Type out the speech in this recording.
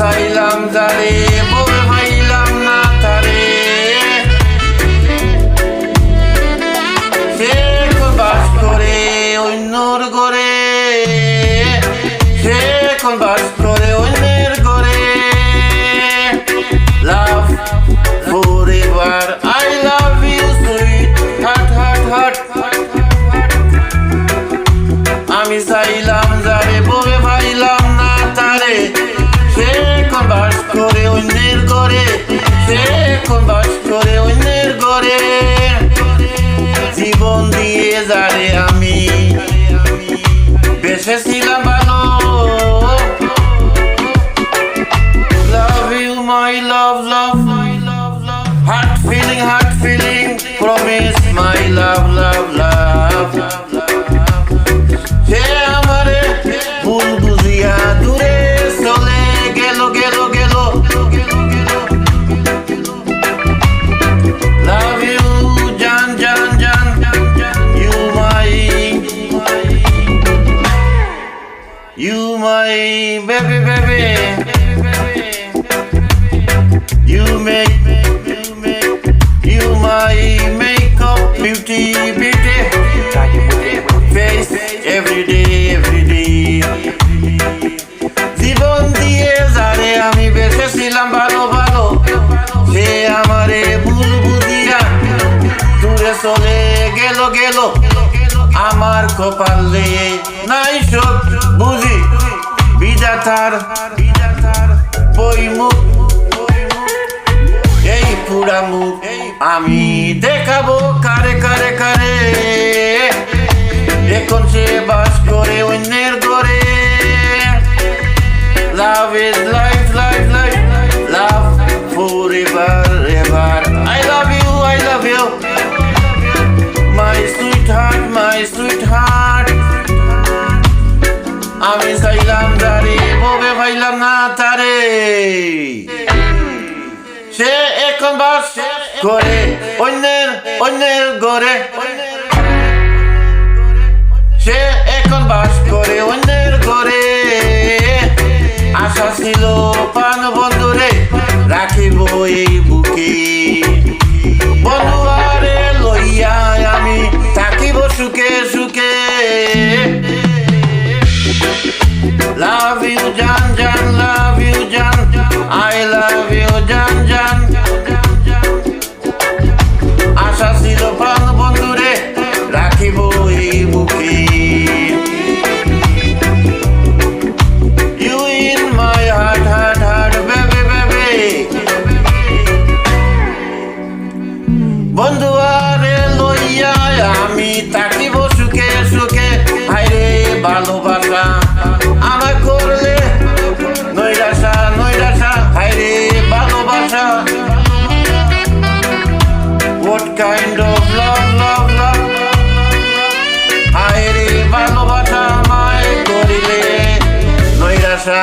চাইলাম যারে বউয়ে পাইলাম না তারে সে এখন বাস করে অন্যর ঘরে সে এখন বাস করে অন্যের ঘরে লাভ forever I love you sweet heart heart heart আমি চাইলাম যারে বউয়ে পাইলাম না তারে সে এখন বাস করে অন্যের ঘরে সে এখন বাস করে অন্যের ঘরে জীবন দিয়ে যারে আমি বেসেছিলাম ভালো love you my love love heart feeling promise my love love love সে আমারে ভুল বুঝিয়া দূরে চলে গেল গেল গেল love you জান জান জান you my baby baby you my makeup beauty beauty face every day জীবন দিয়ে যারে আমি বেসেছিলাম ভালো ভালো সে আমারে ভুল বুঝিয়া দূরে চলে গেল গেল আমার কপালে নাই সব বুঝি বিধাতার বইমুখ এই পুরা মুখ আমি দেখাবো কারে কারে কারে এখন সে বাস করে অন্যের ঘরে love is life life life love forever ever I love you my sweetheart আমি চাইলাম যারে বউয়ে পাইলাম না তারে সে এখন বাস করে অন্যের ঘরে সে এখন বাস করে অন্যের ঘরে আশা ছিল প্রাণ বন্ধুরে রাখিব এই বুকে বন্ধুয়ারে লইয়া আমি থাকিব সুখে সুখে love you জান জান love you জান I love you জান জান আশা ছিল প্রাণ বন্ধুরে রাখিব এই বুকে you in my heart heart heart baby baby বন্ধুয়ারে লইয়া আমি থাকিব সুখে সুখে হায়রে ভালোবাসা আমার করলে নৈরাশা হায়রে ভালোবাসা what kind of love হায়রে ভালোবাসা আমায় করিলে নৈরাশা